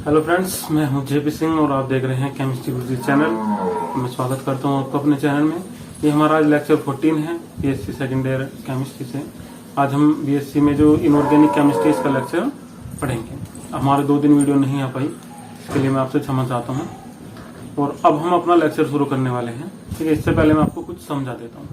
Hello friends, मैं हूं JP Singh और आप देख रहे हैं केमिस्ट्री गुरुजी चैनल। मैं स्वागत करता हूं आपको अपने चैनल में। ये हमारा आज लेक्चर 14 है बीएससी सेकेंड ईयर केमिस्ट्री से। आज हम बीएससी में जो इनऑर्गेनिक केमिस्ट्री इसका लेक्चर पढ़ेंगे। हमारे 2 दिन वीडियो नहीं आ पाई, इसके लिए मैं आपसे क्षमा चाहता हूँ। और अब हम अपना लेक्चर शुरू करने वाले हैं। ठीक है, इससे पहले मैं आपको कुछ समझा देता हूँ।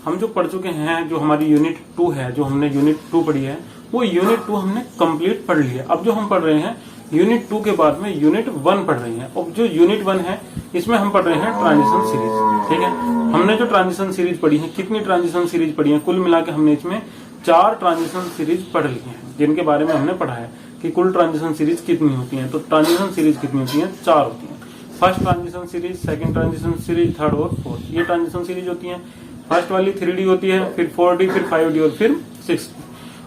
हम जो पढ़ चुके हैं, जो हमारी यूनिट 2 है, जो हमने यूनिट 2 पढ़ी है, वो यूनिट 2 हमने कंप्लीट पढ़ ली है। अब जो हम पढ़ रहे हैं यूनिट 2 के बाद में यूनिट 1 पढ़ रहे हैं। अब जो यूनिट 1 है इसमें हम पढ़ रहे हैं ट्रांजिशन सीरीज। ठीक है, हमने जो ट्रांजिशन सीरीज पढ़ी है, कितनी ट्रांजिशन सीरीज पढ़ी है, कुल मिला के हमने इसमें 4 ट्रांजिशन सीरीज पढ़ ली है, जिनके बारे में हमने पढ़ा है कि कुल ट्रांजिशन सीरीज कितनी होती है। तो ट्रांजिशन सीरीज कितनी होती है? 4 होती है। First transition series, second transition series, third और फोर्थ, ये ट्रांजिशन सीरीज होती है। फर्स्ट वाली 3D होती है, फिर 4D, फिर 5D और फिर 6D।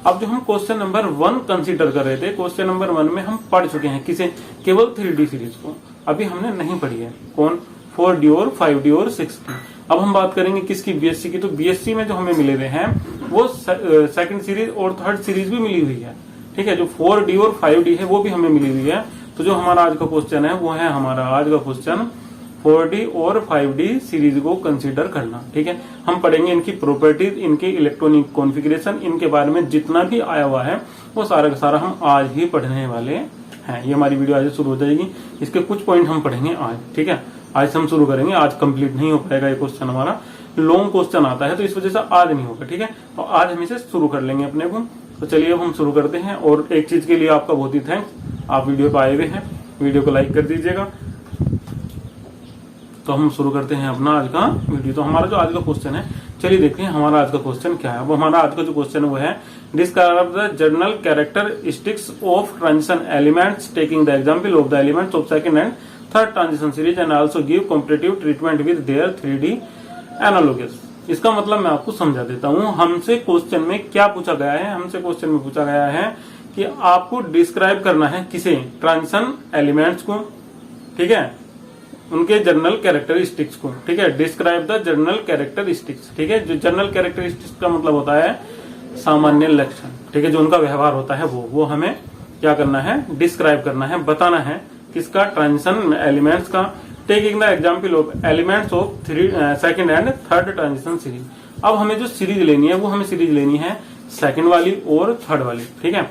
अब जो हम क्वेश्चन नंबर 1 कंसीडर कर रहे थे, क्वेश्चन नंबर 1 में हम पढ़ चुके हैं किसे? केवल 3D सीरीज को। अभी हमने नहीं पढ़ी है। कौन? 4D और 5D और 6D। अब हम बात करेंगे किसकी? बीएससी की। तो बीएससी में जो हमें मिले हुए हैं वो सेकंड सीरीज और थर्ड सीरीज भी मिली हुई है। ठीक है, जो 4D और 5D है वो भी हमें मिली हुई है। तो जो हमारा आज का क्वेश्चन है वो है हमारा आज का क्वेश्चन 4D और 5D सीरीज को कंसीडर करना। ठीक है, हम पढ़ेंगे इनकी प्रॉपर्टीज, इनके इलेक्ट्रॉनिक कॉन्फ़िगरेशन, इनके बारे में जितना भी आया हुआ है वो सारा का सारा हम आज ही पढ़ने वाले हैं। ये हमारी वीडियो आज शुरू हो जाएगी। इसके कुछ पॉइंट हम पढ़ेंगे आज। ठीक है, आज से हम शुरू करेंगे। आज कंप्लीट नहीं हो पाएगा ये क्वेश्चन, हमारा लॉन्ग क्वेश्चन आता है तो इस वजह से आज नहीं होगा। ठीक है, तो आज हम इसे शुरू कर लेंगे अपने को। तो चलिए अब हम शुरू करते हैं। और एक चीज के लिए आपका बहुत ही थैंक्स, आप वीडियो पे आए हुए हैं, वीडियो को लाइक कर दीजिएगा। तो हम शुरू करते हैं अपना आज का वीडियो। तो हमारा जो आज का क्वेश्चन है, चलिए देखते हैं हमारा आज का क्वेश्चन क्या है। वो हमारा आज का जो क्वेश्चन है वो है describe the general characteristics of transition elements taking the example of the elements of second and third transition series and also give comparative treatment with their 3D analogous. इसका मतलब मैं आपको समझा देता हूँ। हमसे क्वेश्चन में क्या पूछा गया है? हमसे क्वेश्चन में पूछा गया है कि आपको डिस्क्राइब करना है किसे? ट्रांजिशन एलिमेंट्स को। ठीक है, उनके जनरल कैरेक्टरिस्टिक्स को। ठीक है, डिस्क्राइब द जनरल कैरेक्टरिस्टिक्स। ठीक है, जो जनरल कैरेक्टरिस्टिक्स का मतलब होता है सामान्य लक्षण। ठीक है, जो उनका व्यवहार होता है वो हमें क्या करना है? डिस्क्राइब करना है, बताना है। किसका? ट्रांजिशन एलिमेंट्स का। Taking the example of elements of second and third transition series. अब हमें जो सीरीज लेनी है वो हमें सीरीज लेनी है सेकंड वाली और थर्ड वाली। ठीक है,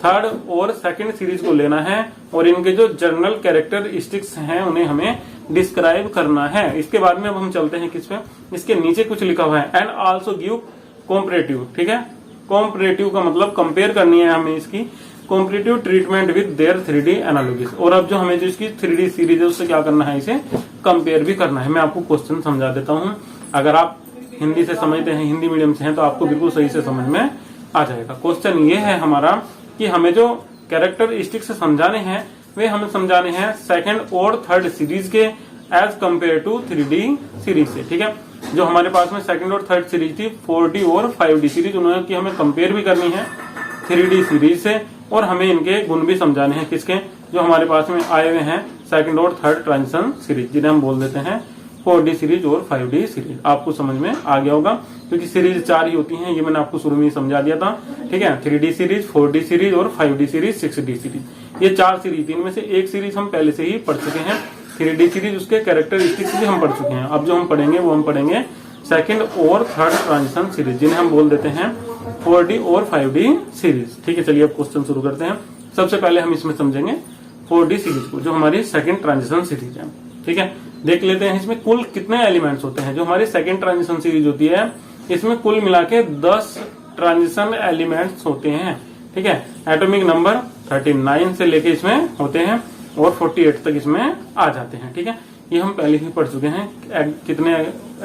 थर्ड और सेकंड सीरीज को लेना है और इनके जो जनरल कैरेक्टरिस्टिक्स हैं उन्हें हमें डिस्क्राइब करना है। इसके बाद में अब हम चलते हैं किस पे? इसके नीचे कुछ लिखा हुआ है एंड आल्सो गिव कॉम्परेटिव। ठीक है, कॉम्परेटिव का मतलब कंपेयर करनी है हमें इसकी comparative treatment with their 3D analogous. और अब जो हमें जो इसकी 3D सीरीज है उससे क्या करना है? इसे कंपेयर भी करना है। मैं आपको क्वेश्चन समझा देता हूँ। अगर आप हिंदी से समझते हैं, हिंदी मीडियम से हैं, तो आपको बिल्कुल सही से समझ में आ जाएगा। क्वेश्चन ये है हमारा कि हमें जो कैरेक्टरिस्टिक्स समझाने हैं वे हमें समझाने हैं सेकंड और थर्ड सीरीज के as compare to 3D series से। ठीक है, जो हमारे पास में सेकंड और थर्ड सीरीज थी 4D और 5D सीरीज, उन्होंने की हमें कंपेयर भी करनी है 3D सीरीज से और हमें इनके गुण भी समझाने हैं। किसके? जो हमारे पास में आए हुए हैं सेकंड और थर्ड ट्रांजिशन सीरीज, जिन्हें हम बोल देते हैं 4D सीरीज और 5D सीरीज। आपको समझ में आ गया होगा क्योंकि सीरीज 4 ही होती हैं, ये मैंने आपको शुरू में ही समझा दिया था। ठीक है, 3D सीरीज, 4D सीरीज और 5D सीरीज, 6D सीरीज, ये 4 सीरीज। इनमें से एक सीरीज हम पहले से ही पढ़ चुके हैं, 3D सीरीज, उसके कैरेक्टरिस्टिक्स भी हम पढ़ चुके हैं। अब जो हम पढ़ेंगे वो हम पढ़ेंगे सेकंड और थर्ड ट्रांजिशन सीरीज, जिन्हें हम बोल देते हैं 4D और 5D सीरीज। ठीक है, चलिए अब क्वेश्चन शुरू करते हैं। सबसे पहले हम इसमें समझेंगे 4D सीरीज को, जो हमारी सेकंड ट्रांजिशन सीरीज है। ठीक है, देख लेते हैं इसमें कुल कितने एलिमेंट्स होते हैं। जो हमारी सेकंड ट्रांजिशन सीरीज होती है इसमें कुल मिला के 10 ट्रांजिशन एलिमेंट्स होते हैं। ठीक है, एटॉमिक नंबर 39 से लेके इसमें होते हैं और 48 तक इसमें आ जाते हैं। ठीक है, ये हम पहले ही पढ़ चुके हैं कितने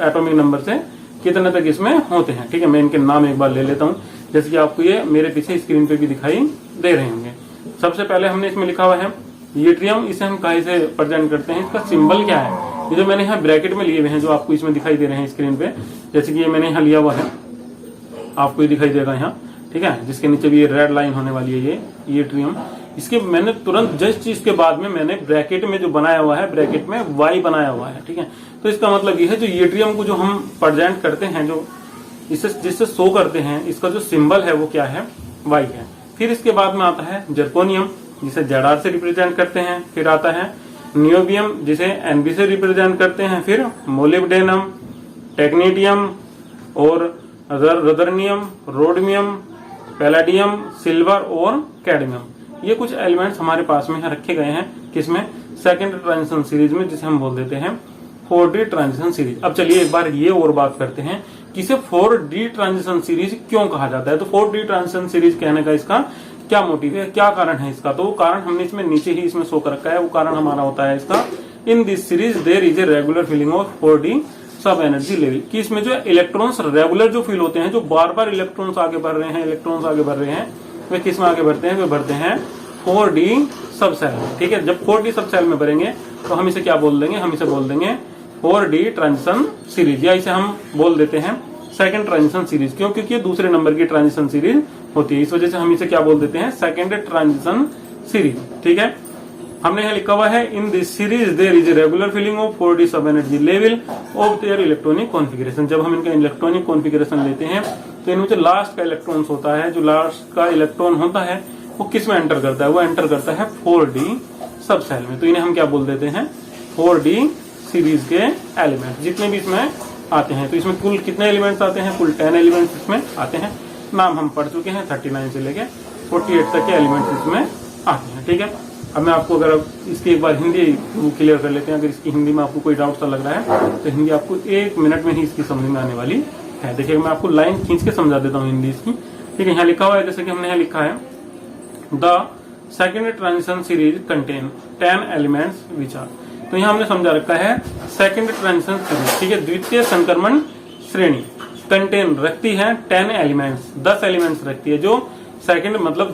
एटॉमिक नंबर से कितने तक इसमें होते हैं। ठीक है, मैं इनके नाम एक बार ले लेता हूँ, जैसे कि आपको ये मेरे पीछे स्क्रीन पे भी दिखाई दे रहे होंगे। सबसे पहले हमने इसमें लिखा हुआ है यूट्रियम। इसे हम कहीं से प्रेजेंट करते हैं, इसका सिंबल क्या है? ये जो मैंने यहाँ ब्रैकेट में लिए हुए हैं, जो आपको इसमें दिखाई दे रहे हैं स्क्रीन पे, जैसे कि ये मैंने यहाँ लिया हुआ है, आपको ये दिखाई देगा यहाँ। ठीक है, जिसके नीचे भी ये रेड लाइन होने वाली है, ये यूट्रियम। इसके मैंने तुरंत जस्ट इसके बाद में मैंने ब्रैकेट में जो बनाया हुआ है, ब्रैकेट में वाई बनाया हुआ है। ठीक है, तो इसका मतलब ये है जो यूट्रियम को जो हम प्रेजेंट करते हैं, जो इसे जिससे शो करते हैं, इसका जो सिंबल है वो क्या है? वाई है। फिर इसके बाद में आता है जर्कोनियम। जिसे ZR से रिप्रेजेंट करते हैं। फिर आता है नियोबियम, जिसे NB से रिप्रेजेंट करते हैं। फिर मोलिब्डेनम, टेक्नीडियम और रदरनियम, रोडमियम, पैलेडियम, सिल्वर और कैडमियम। ये कुछ एलिमेंट्स हमारे पास में रखे गए हैं किसमें, सेकेंड ट्रांजिशन सीरीज में, जिसे हम बोल देते हैं 4D ट्रांजिशन सीरीज। अब चलिए एक बार ये और बात करते हैं कि इसे 4D ट्रांजिशन सीरीज क्यों कहा जाता है। तो 4D ट्रांजिशन सीरीज कहने का इसका क्या मोटिव है, क्या कारण है इसका। तो वो कारण हमने इसमें नीचे ही इसमें शो कर रखा है। वो कारण हमारा होता है इसका, in this series there is a regular filling of 4D sub energy level, कि इसमें जो इलेक्ट्रॉन्स रेगुलर जो फील होते हैं, जो बार बार इलेक्ट्रॉन्स आगे बढ़ रहे हैं, वे किस में आगे बढ़ते हैं, वे बढ़ते हैं 4D सब सेल में। ठीक है, जब 4D सब सेल में बढ़ेंगे तो हम इसे क्या बोल देंगे, हम इसे बोल देंगे 4D ट्रांजिशन सीरीज, या इसे हम बोल देते हैं सेकंड ट्रांजिशन सीरीज। क्यों, क्योंकि ये दूसरे नंबर की ट्रांजिशन सीरीज होती है, इस वजह से हम इसे क्या बोल देते हैं, सेकंड ट्रांजिशन सीरीज। ठीक है, हमने यहाँ लिखा हुआ है in this series there is a regular filling of 4D sub energy level of their electronic configuration. जब हम इनका इलेक्ट्रॉनिक कॉन्फिगरेशन लेते हैं तो इनमें जो लास्ट का इलेक्ट्रॉन होता है, जो लास्ट का इलेक्ट्रॉन होता है वो किस में एंटर करता है, वो एंटर करता है 4D सब सेल में। तो इन्हें हम क्या बोल देते हैं, 4D सीरीज के एलिमेंट जितने भी इसमें आते हैं। तो इसमें कुल कितने एलिमेंट्स आते हैं, कुल 10 एलिमेंट्स इसमें आते हैं। नाम हम पढ़ चुके हैं, 39 से लेके 48 तक के एलिमेंट्स इसमें आते हैं। ठीक है, अब मैं आपको अगर इसकी एक बार हिंदी क्लियर कर लेते हैं। अगर इसकी हिंदी में आपको कोई डाउट सा लग रहा है तो हिंदी आपको 1 मिनट में ही इसकी समझ में आने वाली है। देखिए मैं आपको लाइन खींच के समझा देता हूँ हिंदी इसकी। ठीक है, यहाँ लिखा हुआ है, जैसे कि हमने यहाँ लिखा है the second transition series contain 10 elements which are. तो यहाँ हमने समझा रखा है सेकेंड ट्रांजिशन सीरीज, ठीक है, द्वितीय संक्रमण श्रेणी कंटेन रखती है 10 एलिमेंट्स, 10 एलिमेंट्स रखती है। जो सेकंड मतलब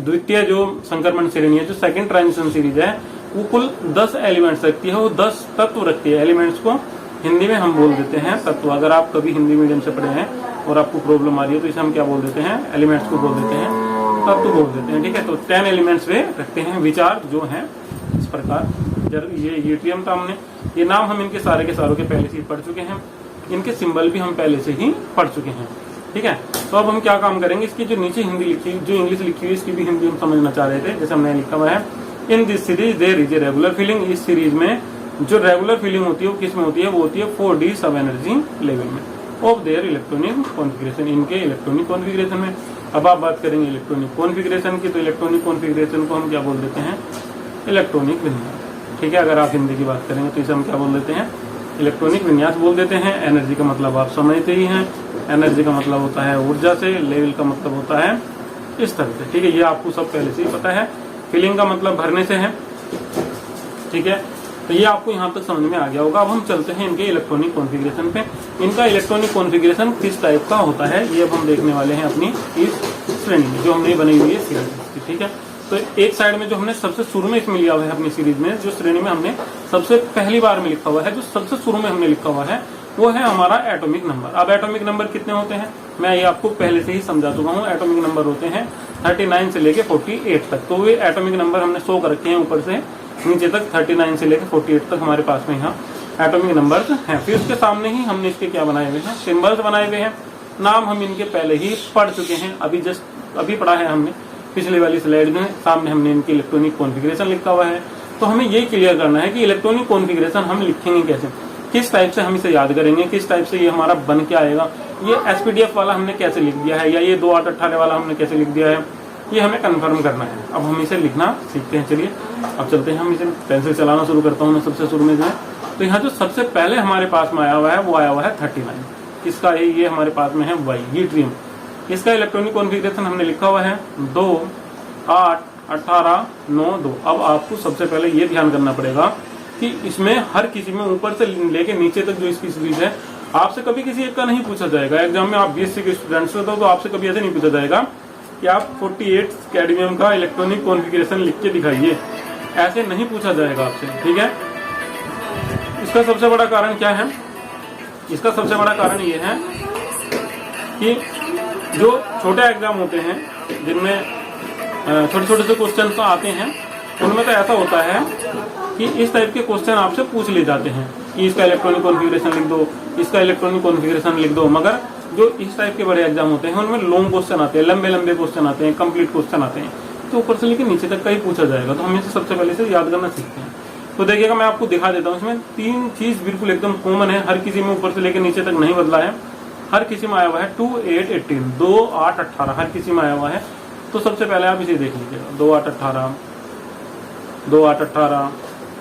द्वितीय जो संक्रमण श्रेणी है, जो सेकंड ट्रांजिशन सीरीज है, वो कुल 10 एलिमेंट्स रखती है, वो 10 तत्व रखती है। एलिमेंट्स को हिंदी में हम बोल देते हैं तत्व। अगर आप कभी हिंदी मीडियम से पढ़े हैं और आपको प्रॉब्लम आ रही है तो इसे हम क्या बोल देते हैं, एलिमेंट्स को बोल देते हैं तत्व बोल देते हैं। ठीक है, तो 10 एलिमेंट्स वे रखते हैं, विचार जो है इस प्रकार। ये यूट्रियम था, हमने ये नाम हम इनके सारे के सारों के पहले से ही पढ़ चुके हैं, इनके सिंबल भी हम पहले से ही पढ़ चुके हैं। ठीक है, तो अब हम क्या काम करेंगे, इसकी जो नीचे हिंदी लिखी, जो इंग्लिश लिखी हुई, इसकी भी हिंदी हम समझना चाह रहे थे। जैसे हमने लिखा हुआ है in this series there is a regular filling. इस सीरीज में जो रेगुलर फीलिंग होती है वो किस में होती है, वो होती है 4D सब एनर्जी लेवल में ऑफ देयर इलेक्ट्रॉनिक कॉन्फिगरेशन, इनके इलेक्ट्रॉनिक कॉन्फिगरेशन में। अब आप बात करेंगे इलेक्ट्रॉनिक कॉन्फिगरेशन की, तो इलेक्ट्रॉनिक कॉन्फिगरेशन को हम क्या बोल देते हैं, इलेक्ट्रॉनिक विन्यास। ठीक है, अगर आप हिंदी की बात करेंगे तो इसे हम क्या बोल देते हैं, इलेक्ट्रॉनिक विन्यास बोल देते हैं। एनर्जी का मतलब आप समझते ही हैं, एनर्जी का मतलब होता है ऊर्जा से, लेवल का मतलब होता है इस तरह से। ठीक है, ये आपको सब पहले से ही पता है। फिलिंग का मतलब भरने से है। ठीक है, तो ये आपको यहाँ तक समझ में आ गया होगा। अब हम चलते हैं इनके इलेक्ट्रॉनिक कॉन्फ़िगरेशन पे। इनका इलेक्ट्रॉनिक कॉन्फ़िगरेशन किस टाइप का होता है ये अब हम देखने वाले हैं अपनी इस श्रेणी में जो हमने बनाई हुई है सीरीज। ठीक है, तो एक साइड में जो हमने सबसे शुरू में इसमें लिया हुआ है अपनी सीरीज में, जो श्रेणी में हमने सबसे पहली बार में लिखा हुआ है, जो सबसे शुरू में हमने लिखा हुआ है, वो है हमारा एटॉमिक नंबर। अब एटॉमिक नंबर कितने होते हैं मैं ये आपको पहले से ही समझा चुका हूँ। एटॉमिक नंबर होते हैं 39 से लेके 48 तक। तो वे एटॉमिक नंबर हमने शो कर रखे हैं ऊपर से नीचे तक, 39 से लेकर 48 तक हमारे पास में यहाँ एटॉमिक नंबर्स हैं। फिर उसके सामने ही हमने इसके क्या बनाए हुए हैं, सिंबल्स बनाए हुए हैं। नाम हम इनके पहले ही पढ़ चुके हैं, अभी पढ़ा है हमने पिछले वाली स्लाइड में। सामने हमने इनकी इलेक्ट्रॉनिक कॉन्फ़िगरेशन लिखा हुआ है। तो हमें ये क्लियर करना है कि इलेक्ट्रॉनिक कॉन्फ़िगरेशन हम लिखेंगे कैसे, किस टाइप से हम इसे याद करेंगे, किस टाइप से ये हमारा बन के आएगा। ये SPDF वाला हमने कैसे लिख दिया है, या ये 2818 वाला हमने कैसे लिख दिया है, ये हमें कंफर्म करना है। अब हम इसे लिखना सीखते हैं। चलिए अब चलते हैं, हम इसे पेंसिल चलाना शुरू करता हूँ मैं सबसे शुरू में जो है। तो यहाँ जो सबसे पहले हमारे पास में आया हुआ है वो आया हुआ है 39। इसका ये हमारे पास में है वाई यूट्रियम। इसका इलेक्ट्रॉनिक कॉन्फ़िगरेशन हमने लिखा हुआ है 2 8 18 9 2। अब आपको सबसे पहले ये ध्यान करना पड़ेगा कि इसमें हर किसी में ऊपर से लेके नीचे तक जो इसकी सीरीज है, आपसे कभी किसी एक का नहीं पूछा जाएगा। एग्जाम में आप BSc के स्टूडेंट्स हो तो आपसे कभी ऐसे नहीं पूछा जाएगा कि आप 48 कैडमियम का इलेक्ट्रॉनिक कॉन्फ़िगरेशन लिख के दिखाइए, ऐसे नहीं पूछा जाएगा आपसे। ठीक है, इसका सबसे बड़ा कारण क्या है, इसका सबसे बड़ा कारण ये है कि जो छोटे एग्जाम होते हैं जिनमें छोटे छोटे से क्वेश्चन आते हैं, उनमें तो ऐसा होता है कि इस टाइप के क्वेश्चन आपसे पूछ ले जाते हैं कि इसका इलेक्ट्रॉनिक कॉन्फ़िगरेशन लिख दो, इसका इलेक्ट्रॉनिक कॉन्फ़िगरेशन लिख दो। मगर जो इस टाइप के बड़े एग्जाम होते हैं उनमें लॉन्ग क्वेश्चन आते हैं, लंबे लंबे क्वेश्चन आते हैं, कंप्लीट क्वेश्चन आते हैं। इसके ऊपर से लेकर नीचे तक का ही पूछा जाएगा, तो हम इसे सबसे पहले से याद करना सीखते हैं। तो देखिएगा मैं आपको दिखा देता हूँ, इसमें 3 चीज बिल्कुल एकदम कॉमन है, हर किसी में ऊपर से लेकर नीचे तक नहीं बदला है। हर किसी में आया हुआ है 2, 8, 18, 2, 8, 18 हर किसी में आया हुआ है। तो सबसे पहले आप इसे देख लीजिएगा, 2, 8, 18, 2, 8, 18,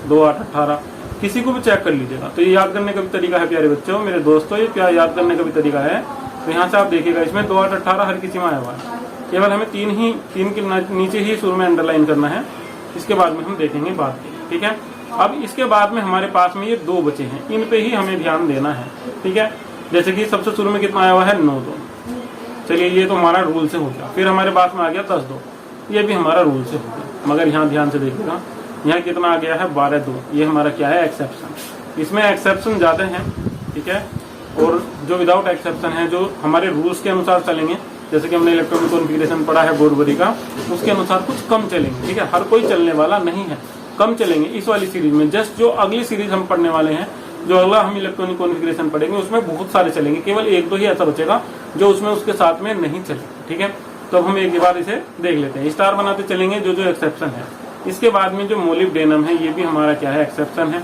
2, 8, 18, किसी को भी चेक कर लीजिएगा। तो ये याद करने का भी तरीका है प्यारे बच्चों, मेरे दोस्तों, ये क्या याद करने का भी तरीका है। तो यहाँ से आप देखिएगा इसमें 2, 8, 18 हर किसी में आया हुआ है, केवल हमें 3 के नीचे ही शुरू में अंडरलाइन करना है, इसके बाद में हम देखेंगे बाद में, ठीक है। अब इसके बाद में हमारे पास में ये 2 बचे हैं, इन पे ही हमें ध्यान देना है, ठीक है। जैसे कि सबसे शुरू में कितना आया हुआ है 9, 2, चलिए ये तो हमारा रूल से हो गया। फिर हमारे पास में आ गया 10, 2, ये भी हमारा रूल से हो गया। मगर यहाँ ध्यान से देखिएगा, यहाँ कितना आ गया है 12, 2, ये हमारा क्या है एक्सेप्शन। इसमें एक्सेप्शन ज्यादा है, ठीक है, और जो विदाउट एक्सेप्शन है, जो हमारे रूल्स के अनुसार चलेंगे, जैसे कि हमने इलेक्ट्रॉनिक कॉन्फ़िगरेशन पढ़ा है बोरबरी का, उसके अनुसार कुछ कम चलेंगे, ठीक है। हर कोई चलने वाला नहीं है, कम चलेंगे इस वाली सीरीज में। जस्ट जो अगली सीरीज हम पढ़ने वाले हैं, जो अगला हम इलेक्ट्रॉनिक कॉन्फ़िगरेशन पढ़ेंगे, उसमें बहुत सारे चलेंगे, केवल 1-2 ही ऐसा बचेगा जो उसमें उसके साथ में नहीं चलेगा, ठीक है। तो अब हम एक बार इसे देख लेते हैं। स्टार बनाते चलेंगे जो जो एक्सेप्शन है। इसके बाद में जो मोलिब्डेनम है, ये भी हमारा क्या है एक्सेप्शन है।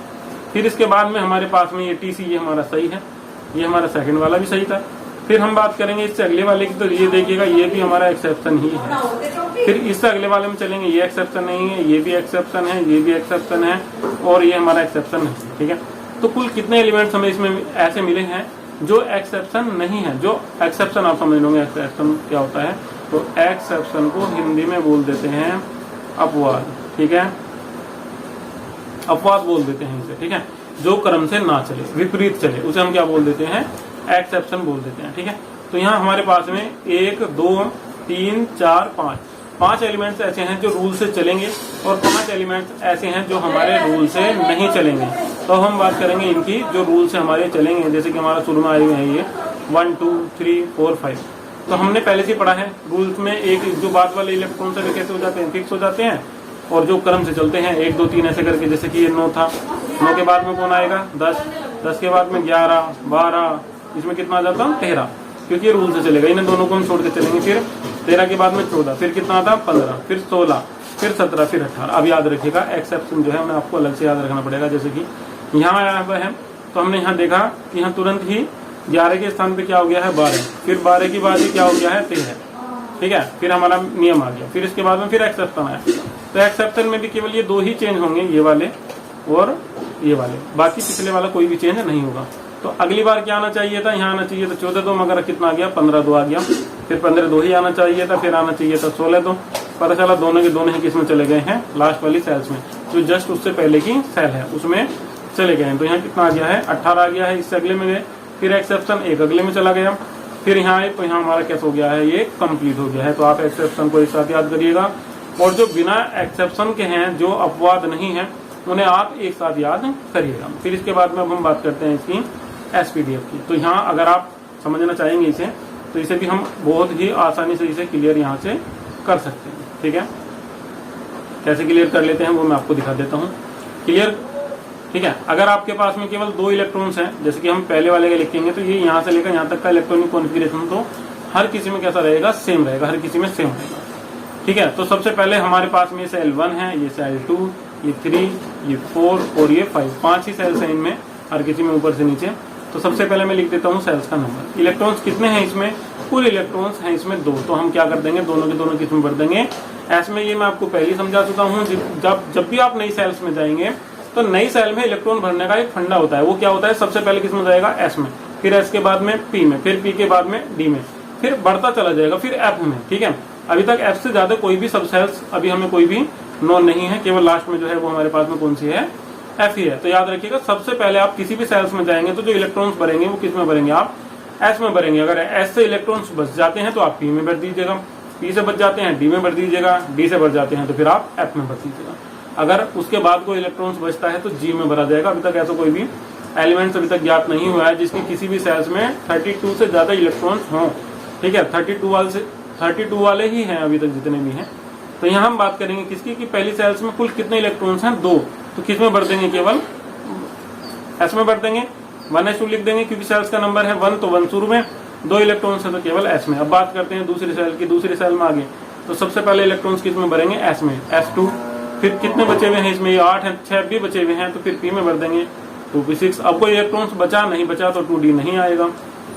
फिर इसके बाद में हमारे पास में ये टीसी, ये हमारा सही है, ये हमारा सेकंड वाला भी सही था। फिर हम बात करेंगे इससे अगले वाले की, तो ये देखिएगा ये भी हमारा एक्सेप्शन ही है। फिर इससे अगले वाले में चलेंगे, ये एक्सेप्शन नहीं है, ये भी एक्सेप्शन है, ये भी एक्सेप्शन है, और ये हमारा एक्सेप्शन है, ठीक है। तो कुल कितने एलिमेंट्स हमें इसमें ऐसे मिले हैं जो एक्सेप्शन नहीं है। जो एक्सेप्शन आप समझ लोगे एक्सेप्शन क्या होता है, तो एक्सेप्शन को हिंदी में बोल देते हैं अपवाद, ठीक है, अपवाद बोल देते हैं इसे, ठीक है। जो क्रम से ना चले, विपरीत चले, उसे हम क्या बोल देते हैं, एक्सेप्शन बोल देते हैं, ठीक है। तो यहाँ हमारे पास में 1, 2, 3, 4, 5 एलिमेंट्स ऐसे हैं जो रूल से चलेंगे, और 5 एलिमेंट्स ऐसे हैं जो हमारे रूल से नहीं चलेंगे। तो हम बात करेंगे इनकी जो रूल से हमारे चलेंगे, जैसे कि हमारा शुरू में आए हुए हैं ये 1, 2, 3, 4, 5। तो हमने पहले से पढ़ा है रूल्स में, एक जो बाद वाले इलेक्ट्रॉन से कैसे हो जाते हैं, फिक्स हो जाते हैं, और जो क्रम से चलते हैं 1, 2, 3 ऐसे करके। जैसे कि ये 9 था, 9 के बाद में कौन आएगा 10, 10 के बाद में 11, 12, इसमें कितना आ जाता है 13, क्योंकि ये रूल से चलेगा, इन्हें दोनों को हम छोड़ के चलेंगे। फिर 13 के बाद में 14, फिर कितना आता है 15, फिर 16, फिर 17, फिर 18। अब याद रखिएगा एक्सेप्शन जो है उन्हें आपको अलग से याद रखना पड़ेगा। जैसे कि यहाँ आया हुआ है, तो हमने यहाँ देखा कि यहाँ तुरंत ही 11 के स्थान पे क्या हो गया है 12, फिर 12 की बाद क्या हो गया है 13, ठीक है। फिर हमारा नियम आ गया, फिर इसके बाद में फिर एक्सेप्शन आया। तो एक्सेप्शन में भी केवल ये 2 ही चेंज होंगे, ये वाले और ये वाले, बाकी पिछले वाला कोई भी चेंज नहीं होगा। तो अगली बार क्या आना चाहिए था, यहाँ आना चाहिए था 14, 2, मगर कितना आ गया 15, 2 आ गया। फिर 15, 2 ही आना चाहिए था, फिर आना चाहिए था 16, 2। पता चला दोनों के दोनों ही किस में चले गए हैं, लास्ट वाली सेल्स में, जो जस्ट उससे पहले की सेल है उसमें चले गए हैं। तो यहाँ कितना आ गया है 18 आ गया है, इससे अगले में गए, फिर एक्सेप्शन 1 अगले में चला गया, फिर यहाँ आए तो यहाँ हमारा कैसे हो गया है, ये कंप्लीट हो गया है। तो आप एक्सेप्शन को एक साथ याद करिएगा, और जो बिना एक्सेप्शन के हैं, जो अपवाद नहीं है, उन्हें आप एक साथ याद करिएगा। फिर इसके बाद में अब हम बात करते हैं इसकी SPDF की। तो यहाँ अगर आप समझना चाहेंगे इसे, तो इसे भी हम बहुत ही आसानी से इसे क्लियर यहाँ से कर सकते हैं, ठीक है। कैसे क्लियर कर लेते हैं वो मैं आपको दिखा देता हूँ। क्लियर, ठीक है। अगर आपके पास में केवल 2 इलेक्ट्रॉन्स हैं, जैसे कि हम पहले वाले का लिखेंगे, तो ये यहाँ से लेकर यहाँ तक का इलेक्ट्रॉनिक कॉन्फ़िगरेशन तो हर किसी में कैसा रहेगा, सेम रहेगा, हर किसी में सेम रहेगा, ठीक है। तो सबसे पहले हमारे पास में सेल 1 है, ये सेल 2, ये 3, ये 4 और ये 5, 5 ही सेल्स हैं इनमें, हर किसी में ऊपर से नीचे। तो सबसे पहले मैं लिख देता हूँ सेल्स का नंबर। इलेक्ट्रॉन्स कितने हैं इसमें, कुल इलेक्ट्रॉन्स हैं इसमें 2। तो हम क्या कर देंगे, दोनों के दोनों किस में भर देंगे, एस में। ये मैं आपको पहले ही समझा चुका हूँ। जब भी आप नई सेल्स में जाएंगे, तो नई सेल में इलेक्ट्रॉन भरने का एक फंडा होता है। वो क्या होता है, सबसे पहले किस में जाएगा, एस में, फिर एस के बाद में पी में, फिर पी के बाद में डी में, फिर बढ़ता चला जाएगा, फिर एफ में, ठीक है। अभी तक एफ से ज्यादा कोई भी सब सेल्स अभी हमें कोई भी नोन नहीं है, केवल लास्ट में जो है वो हमारे पास में कौन सी है, एफ ही है। तो याद रखिएगा, सबसे पहले आप किसी भी सेल्स में जाएंगे तो जो इलेक्ट्रॉन्स भरेंगे वो किस में भरेंगे, आप एस में भरेंगे। अगर एस से इलेक्ट्रॉन्स बच जाते हैं तो आप पी में भर दीजिएगा, पी से बच जाते हैं डी में भर दीजिएगा, डी से बच जाते हैं तो फिर आप एफ में भर दीजिएगा। अगर उसके बाद कोई इलेक्ट्रॉन्स बचता है तो जी में भरा जाएगा। अभी तक ऐसा कोई भी एलिमेंट्स अभी तक ज्ञात नहीं हुआ है जिसकी किसी भी सेल्स में 32 से ज्यादा इलेक्ट्रॉन्स हों, ठीक है। 32 वाले ही हैं अभी तक जितने भी हैं। तो यहाँ हम बात करेंगे किसकी, कि पहली सेल्स में कुल कितने इलेक्ट्रॉन्स हैं, 2। तो किस में भर देंगे, केवल एस में भर देंगे, 1s2 लिख देंगे, क्योंकि सेल्स का नंबर है 1, तो 1 शुरू में, 2 इलेक्ट्रॉन्स है तो केवल एस में। अब बात करते हैं दूसरी सेल की। दूसरी सेल में आगे तो सबसे पहले इलेक्ट्रॉन्स किस में भरेंगे, एस में, S2। फिर कितने बचे हुए हैं इसमें, 8 है, 6 भी बचे हुए हैं, तो फिर P में भर देंगे 2p6। अब कोई इलेक्ट्रॉन्स बचा नहीं बचा तो 2d नहीं आएगा।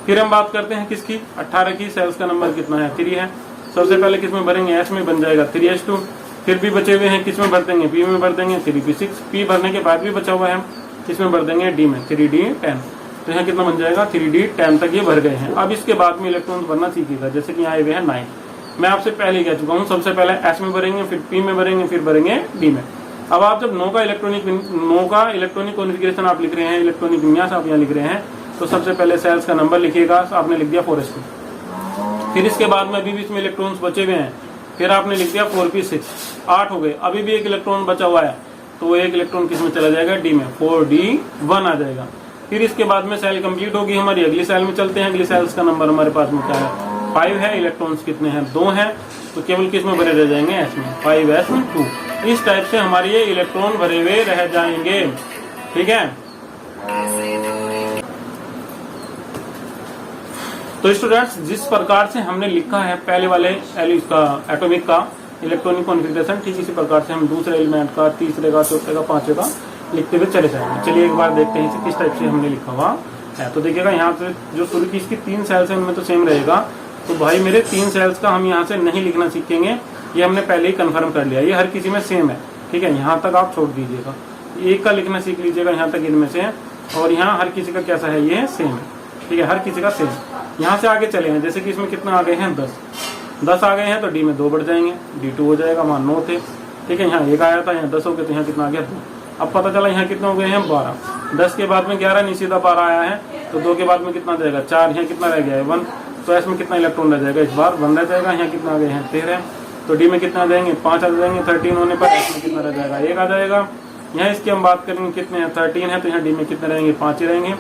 फिर हम बात करते हैं किसकी, 18 की, सेल्स का नंबर कितना है, 3 है। सबसे पहले किस में भरेंगे, S में, बन जाएगा 3s2। फिर भी बचे हुए हैं किस में भर देंगे, P में भर देंगे 3p6। P भरने के बाद भी बचा हुआ है किस में भर देंगे, D में, 3d10। तो यहाँ कितना बन जाएगा, 3d10 तक ये भर गए हैं। अब इसके बाद में इलेक्ट्रॉन भरना सीखिएगा, जैसे कि यहाँ आए हुए हैं 9। मैं आपसे पहले ही कह चुका हूँ, सबसे पहले S में भरेंगे, फिर P में भरेंगे, फिर भरेंगे D में। अब आप जब नो का इलेक्ट्रॉनिक कॉन्फ़िगरेशन आप लिख रहे हैं, इलेक्ट्रॉनिक विन्यास आप यहाँ लिख रहे हैं, तो सबसे पहले सेल्स का नंबर लिखिएगा, आपने लिख दिया 4s2। फिर इसके बाद में अभी भी इसमें इलेक्ट्रॉन्स बचे हुए हैं, फिर आपने लिख दिया 4p6, 8 हो गए। अभी भी एक इलेक्ट्रॉन बचा हुआ है, तो वो एक इलेक्ट्रॉन किस में चला जाएगा, D में, 4d1 आ जाएगा। फिर इसके बाद में सेल कंप्लीट होगी हमारी, अगली सेल में चलते हैं। अगली सेल्स का नंबर हमारे पास में क्या है, 5 है। इलेक्ट्रॉन्स कितने हैं, 2 हैं, तो केवल किस में भरे रह जाएंगे, S में, 5s2। इस टाइप से हमारे ये इलेक्ट्रॉन भरे हुए रह जाएंगे, ठीक है। तो स्टूडेंट्स, जिस प्रकार से हमने लिखा है पहले वाले एटॉमिक का इलेक्ट्रॉनिक कॉन्फ़िगरेशन, ठीक इसी प्रकार से हम दूसरे एलिमेंट का, तीसरे का, चौथे का, पांचवे का लिखते हुए चले जाएंगे। चलिए एक बार देखते हैं किस टाइप से हमने लिखा हुआ है। तो देखिएगा यहाँ से जो शुरू की इसकी 3 सेल्स है उनमें तो सेम रहेगा। तो भाई मेरे 3 सेल्स का हम यहाँ से नहीं लिखना सीखेंगे, ये हमने पहले ही कंफर्म कर लिया, ये हर किसी में सेम है, ठीक है। यहाँ तक आप छोड़ दीजिएगा, एक का लिखना सीख लीजिएगा, यहाँ तक इनमें से है। और यहाँ हर किसी का कैसा है, ये सेम है, ठीक है, हर किसी का सेम। यहाँ से आगे चले हैं, जैसे कि इसमें कितना आ गए हैं, 10 आ गए हैं, तो D में 2 बढ़ जाएंगे, D2 हो जाएगा, वहाँ 9 थे, ठीक है। यहाँ 1 आया था, यहाँ 10 हो गए, तो यहाँ कितना आ गया, 2। अब पता चला यहाँ कितने हो गए हैं, 12। 10 के बाद में 11 नहीं, सीधा 12 आया है, तो 2 के बाद में कितना जाएगा, 4। यहाँ कितना रह गया है, 1। तो इसमें कितना इलेक्ट्रॉन रह जाएगा, इस बार 1 रह जाएगा। यहाँ कितना आ गए हैं, 13। तो D में कितना आ जाएंगे, 5 आ जाएंगे। 13 होने पर S में कितना रह जाएगा, 1 आ जाएगा। यहाँ इसकी हम बात करेंगे कितने हैं, 13 है, तो यहाँ D में कितने रहेंगे, 5 ही रहेंगे।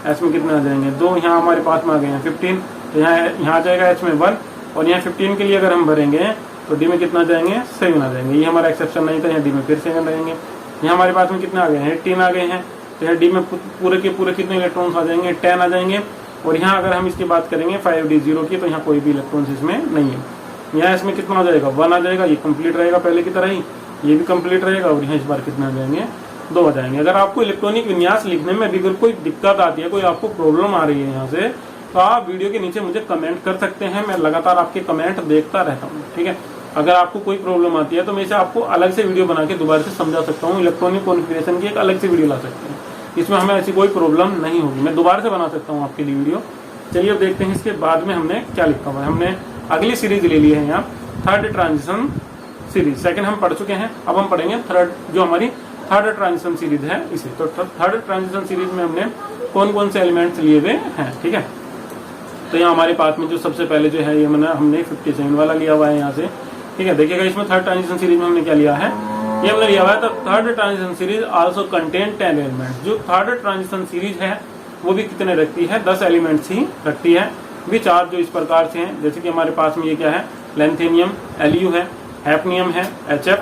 S में कितने आ जाएंगे, 2। यहाँ हमारे पास में आ गए हैं 15, तो यहाँ आ जाएगा H में 1। और यहाँ 15 के लिए अगर हम भरेंगे तो D में कितना आ जाएंगे, 7 आ जाएंगे। ये हमारा एक्सेप्शन नहीं था, यहाँ D में फिर 7 रहेंगे। यहाँ हमारे पास में कितने आ गए हैं, 18 आ गए हैं, तो यहाँ D में पूरे के पूरे कितने इलेक्ट्रॉन्स आ जाएंगे, 10 आ जाएंगे। और यहाँ अगर हम इसकी बात करेंगे 5d0 की, तो यहाँ कोई भी इलेक्ट्रॉन्स इसमें नहीं है। यहाँ इसमें कितना आ जाएगा, 1 आ जाएगा, ये कंप्लीट रहेगा पहले की तरह ही, ये भी कंप्लीट रहेगा। और यहाँ इस बार कितने आ जाएंगे, 2 आ जाएंगे। अगर आपको इलेक्ट्रॉनिक विन्यास लिखने में अभी कोई दिक्कत आती है, कोई आपको प्रॉब्लम आ रही है यहाँ से, तो आप वीडियो के नीचे मुझे कमेंट कर सकते हैं, मैं लगातार आपके कमेंट देखता रहता हूँ, ठीक है। अगर आपको कोई प्रॉब्लम आती है तो मैं इसे आपको अलग से वीडियो बना के दोबारा से समझा सकता हूँ। इलेक्ट्रॉनिक कॉन्फ़िगरेशन की एक अलग से वीडियो ला सकते हैं, इसमें हमें ऐसी कोई प्रॉब्लम नहीं होगी, मैं दोबारा से बना सकता हूँ आपके लिए वीडियो। चलिए अब देखते हैं इसके बाद में हमने क्या लिखा हुआ है। हमने अगली सीरीज ले ली है यहाँ, थर्ड ट्रांजिशन सीरीज। सेकंड हम पढ़ चुके हैं, अब हम पढ़ेंगे थर्ड, जो हमारी थर्ड ट्रांजिशन सीरीज है इसे। तो थर्ड ट्रांजिशन सीरीज में हमने कौन कौन से एलिमेंट्स लिए हुए हैं, ठीक है। तो यहाँ हमारे पास में जो सबसे पहले जो है, ये हमने 57 वाला लिया हुआ है यहाँ से, ठीक है। देखिएगा इसमें थर्ड ट्रांजिशन सीरीज में हमने क्या लिया है, ये हमने लिया हुआ है। तो third transition series also contain 10 elements. जो थर्ड ट्रांजिशन सीरीज है वो भी कितने रखती है, 10 एलिमेंट्स ही रखती है। विच आर, जो इस प्रकार से हैं, जैसे कि हमारे पास में ये क्या है, लेंथेनियम Lu है, हैफनियम है Hf,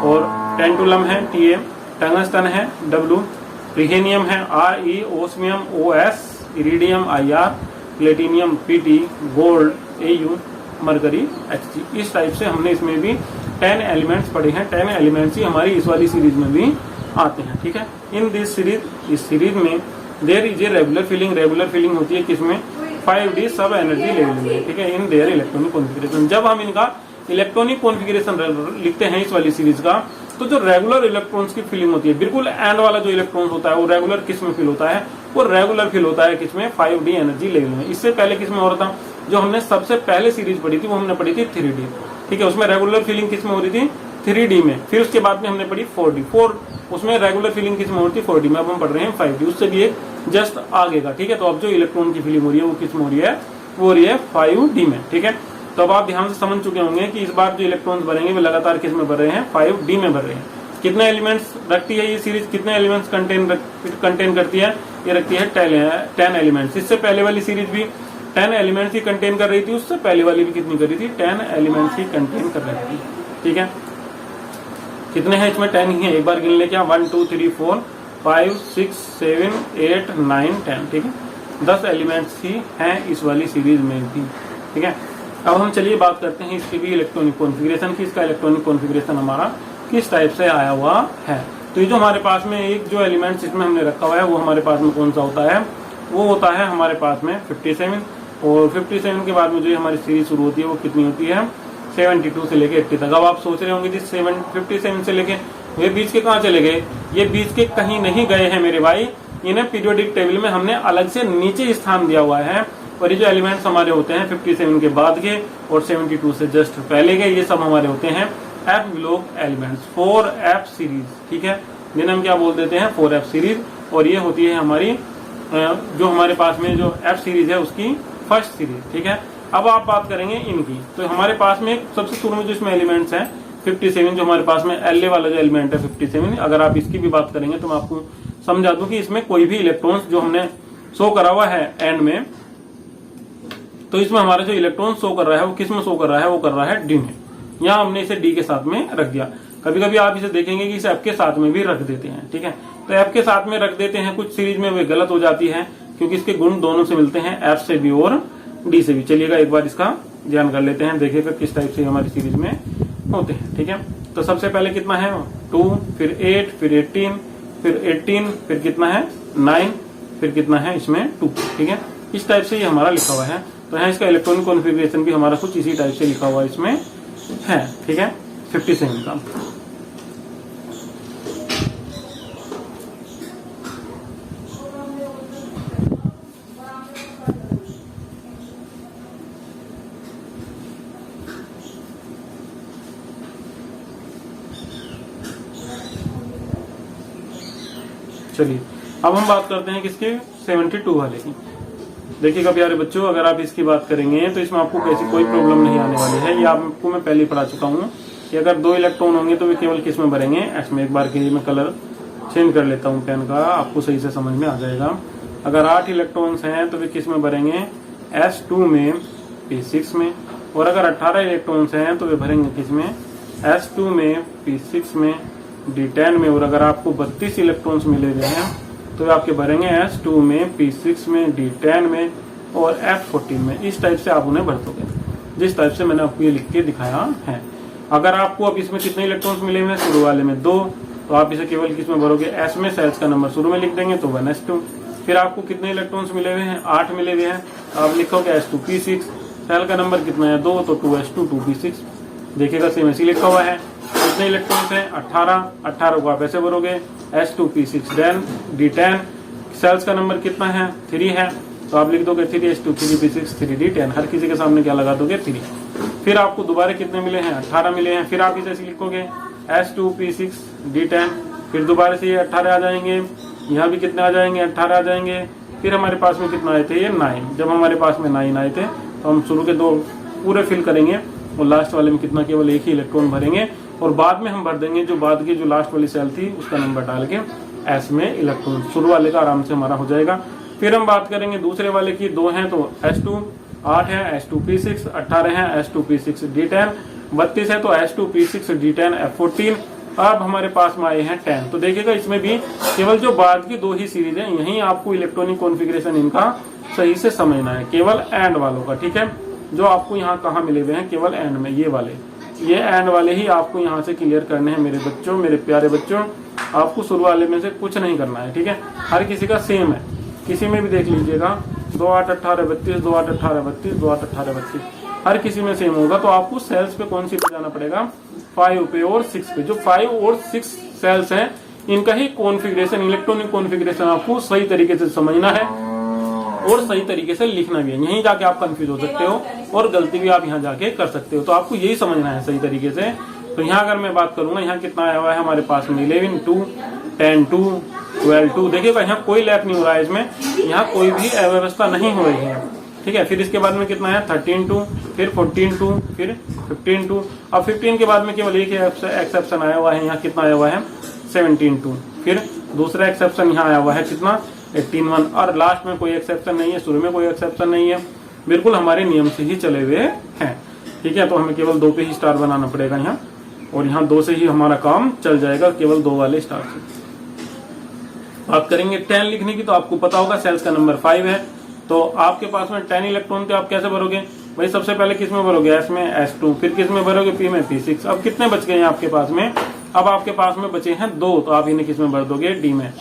और टेंटुलम है Ta, टंगस्टन है W, प्रीहेनियम है Re, osmium Os, iridium Ir, platinum Pt, gold Au, mercury Hg। इस टाइप से हमने इसमें भी 10 एलिमेंट्स पढ़े हैं। 10 एलिमेंट्स ही हमारी इस वाली सीरीज में भी आते हैं, ठीक है। इन दिस सीरीज, इस सीरीज में there is a regular filling. Regular filling होती है किसमें, 5d सब एनर्जी लेवल में, ठीक है, इन देयर इलेक्ट्रॉनिक कॉन्फ़िगरेशन। जब हम इनका इलेक्ट्रॉनिक कॉन्फ़िगरेशन लिखते हैं इस वाली सीरीज का, तो जो रेगुलर इलेक्ट्रॉन्स की फिलिंग होती है, बिल्कुल एंड वाला जो इलेक्ट्रॉन होता है वो रेगुलर किस में फिल होता है, वो रेगुलर फिल होता है किसमें, 5d एनर्जी लेवल में। इससे पहले किसमें हो रहा था, जो हमने सबसे पहले सीरीज पढ़ी थी वो हमने पढ़ी थी 3d, ठीक है। उसमें रेगुलर फिलिंग किसमें हो रही थी, 3d में। फिर उसके बाद में हमने पढ़ी 4d, उसमें रेगुलर फिलिंग किसमें हो रही थी, 4d में। अब हम पढ़ रहे हैं 5d, उससे भी एक जस्ट आगे का, ठीक है। तो अब जो इलेक्ट्रॉन की फिलिंग हो रही है वो किसमें हो रही है, वो हो रही है 5d में, ठीक है। तो अब आप ध्यान से समझ चुके होंगे कि इस बार जो इलेक्ट्रॉन्स भरेंगे वो लगातार किस में भर रहे हैं, 5d में भर रहे हैं। कितने एलिमेंट्स रखती है ये सीरीज, कितने एलिमेंट्स कंटेन करती है, ये रखती है 10 एलिमेंट्स। इससे पहले वाली सीरीज भी 10 एलिमेंट्स ही कंटेन कर रही थी, उससे पहले वाली भी कितनी कर रही थी, 10 एलिमेंट्स ही कंटेन कर रही थी, ठीक है। कितने हैं इसमें, 10 ही है। एक बार गिन ले क्या, 1 2 3 4 5 6 7 8 9 10, ठीक है। 10 एलिमेंट्स ही हैं इस वाली सीरीज में भी, ठीक है। अब हम चलिए बात करते हैं इसकी भी इलेक्ट्रॉनिक कॉन्फ़िगरेशन की। इसका इलेक्ट्रॉनिक कॉन्फ़िगरेशन हमारा किस टाइप से आया हुआ है। तो ये जो हमारे पास में एक जो एलिमेंट्स इसमें हमने रखा हुआ है वो हमारे पास में कौन सा होता है, वो होता है हमारे पास में 57, और 57 के बाद में जो हमारी सीरीज शुरू होती है वो कितनी होती है 72 से लेके 80 तक। अब आप सोच रहे होंगे जी 57 से लेके ये बीच के कहाँ चले गए, ये बीच के कहीं नहीं गए हैं मेरे भाई, इन्हें पीरियोडिक टेबल में हमने अलग से नीचे स्थान दिया हुआ है। और ये जो एलिमेंट्स हमारे होते हैं 57 के बाद के और 72 से जस्ट पहले के, ये सब हमारे होते हैं F block elements, 4F series, ठीक है, जिन्हें हम क्या बोल देते हैं 4F सीरीज। और ये होती है हमारी जो हमारे पास में जो F सीरीज है उसकी फर्स्ट सीरीज, ठीक है। अब आप बात करेंगे इनकी, तो हमारे पास में सबसे शुरू में जो इसमें एलिमेंट्स हैं 57, जो हमारे पास में एल वाला जो एलिमेंट है 57, अगर आप इसकी भी बात करेंगे तो मैं आपको समझा दूं कि इसमें कोई भी इलेक्ट्रॉन्स जो हमने शो करा हुआ है एंड में, तो इसमें हमारा जो इलेक्ट्रॉन शो कर रहा है वो किस में शो कर रहा है, वो कर रहा है डी में। यहाँ हमने इसे डी के साथ में रख दिया। कभी कभी आप इसे देखेंगे कि इसे एफ के साथ में भी रख देते हैं, ठीक है। तो एफ के साथ में रख देते हैं, कुछ सीरीज में वे गलत हो जाती है क्योंकि इसके गुण दोनों से मिलते हैं, एफ से भी और डी से भी। चलिएगा एक बार इसका ध्यान कर लेते हैं, देखिएगा किस टाइप से हमारी सीरीज में होते हैं, ठीक है। तो सबसे पहले कितना है 2, फिर 8, फिर 18, फिर 18, फिर कितना है 9, फिर कितना है इसमें 2, ठीक है। इस टाइप से ये हमारा लिखा हुआ है। तो यहाँ इसका इलेक्ट्रॉनिक कॉन्फ़िगरेशन भी हमारा कुछ इसी टाइप से लिखा हुआ इसमें है, ठीक है, 57 का। चलिए अब हम बात करते हैं किसके 72 वाले की। देखिएगा प्यारे बच्चों, अगर आप इसकी बात करेंगे तो इसमें आपको कैसी कोई प्रॉब्लम नहीं आने वाली है। ये आपको मैं पहले ही पढ़ा चुका हूँ कि अगर 2 इलेक्ट्रॉन होंगे तो वे केवल किस में भरेंगे, एस में। एक बार के लिए मैं कलर चेंज कर लेता हूँ पेन का, आपको सही से समझ में आ जाएगा। अगर 8 इलेक्ट्रॉन्स हैं तो वे किस में भरेंगे, S2 में, P6 में। और अगर 18 इलेक्ट्रॉन्स हैं तो वे भरेंगे किस में, S2 में, P6 में, D10 में। और अगर आपको 32 इलेक्ट्रॉन्स मिले हुए हैं तो वे आपके भरेंगे S2 में, P6 में, D10 में और F14 में। इस टाइप से आप उन्हें भर दोगे, जिस टाइप से मैंने आपको ये लिख के दिखाया है। अगर आपको अब इसमें कितने इलेक्ट्रॉन्स मिले हुए हैं, शुरू वाले में 2, तो आप इसे केवल किस में भरोगे, S में, सेल्स का नंबर शुरू में लिख देंगे तो 1s2। फिर आपको कितने इलेक्ट्रॉन्स मिले हुए हैं, 8 मिले हुए हैं, आप लिखोगे S2P6, सेल का नंबर कितना है 2, तो 2s2 2p6। देखिएगा सेम ऐसे लिखा हुआ है। कितने इलेक्ट्रॉन्स हैं 18 को आप ऐसे भरोगे S2P6 D10, सेल्स का नंबर कितना है 3 है, तो आप लिख दोगे 3s2 3p6 3d10, हर किसी के सामने क्या लगा दोगे 3। फिर आपको दोबारा कितने मिले हैं 18 मिले हैं, फिर आप इसे ऐसे लिखोगे S2P6 D10, फिर दोबारा से ये 18 आ जाएंगे, यहाँ भी कितने आ जाएंगे 18 आ जाएंगे। फिर हमारे पास में कितना आए थे, ये 9। जब हमारे पास में 9 आए थे तो हम शुरू के 2 पूरे फिल करेंगे और लास्ट वाले में कितना, केवल एक ही इलेक्ट्रॉन भरेंगे। और बाद में हम भर देंगे जो बाद की जो लास्ट वाली सेल थी उसका नंबर डाल के एस में इलेक्ट्रॉन। शुरू वाले का आराम से हमारा हो जाएगा। फिर हम बात करेंगे दूसरे वाले की, 2 हैं तो S2, 8 है S2P6, 18 है S2P6 D10, 32 है तो S2P6 D10 F14। अब हमारे पास में आए हैं 10। तो देखिएगा इसमें भी केवल जो बाद की 2 ही सीरीज है, यही आपको इलेक्ट्रॉनिक कॉन्फ़िगरेशन इनका सही से समझना है, केवल एंड वालों का, ठीक है। जो आपको यहाँ कहाँ मिले हुए हैं, केवल एंड में, ये एंड वाले ही आपको यहाँ से क्लियर करने हैं मेरे बच्चों, मेरे प्यारे बच्चों। आपको शुरू वाले में से कुछ नहीं करना है, ठीक है। हर किसी का सेम है, किसी में भी देख लीजिएगा 2 8 18 32, 2 8 18 32, 2 8 18 32, हर किसी में सेम होगा। तो आपको सेल्स पे कौन सी पे जाना पड़ेगा, 5 पे और 6 पे। जो 5 और 6 सेल्स हैं इनका ही कॉन्फ़िगरेशन, इलेक्ट्रॉनिक कॉन्फ़िगरेशन आपको सही तरीके से समझना है और सही तरीके से लिखना भी है। यहीं जाके आप कंफ्यूज हो सकते हो और गलती भी आप यहाँ जाके कर सकते हो। तो आपको यही समझना है सही तरीके से। तो यहाँ अगर मैं बात करूंगा, यहाँ कितना आया हुआ है हमारे पास में 11 2, 10 2, 12 2। देखिएगा यहाँ कोई लैप नहीं हो रहा है, इसमें यहाँ कोई भी अव्यवस्था नहीं हो रही है, ठीक है। फिर इसके बाद में कितना है 13 2, फिर 14 2, फिर 15 2। अब 15 के बाद में केवल एक एक्सेप्शन आया हुआ है, यहाँ कितना आया हुआ है 17 2। फिर दूसरा एक्सेप्शन यहाँ आया हुआ है कितना 18 1। और लास्ट में कोई एक्सेप्शन नहीं है, शुरू में कोई एक्सेप्शन नहीं है, बिल्कुल हमारे नियम से ही चले हुए हैं, ठीक है। तो हमें केवल 2 पे ही स्टार बनाना पड़ेगा यहाँ, और यहाँ 2 से ही हमारा काम चल जाएगा, केवल 2 वाले स्टार से। बात करेंगे 10 लिखने की, तो आपको पता होगा सेल्स का नंबर 5 है, तो आपके पास में 10 इलेक्ट्रॉन थे, आप कैसे भरोगे, भाई सबसे पहले किस में भरोगे, एस में S2, फिर किस में भरोगे, P में P6। अब कितने बच गए हैं आपके पास में, अब आपके पास में बचे हैं 2, तो आप इन्हें किस में भर दोगे, D में,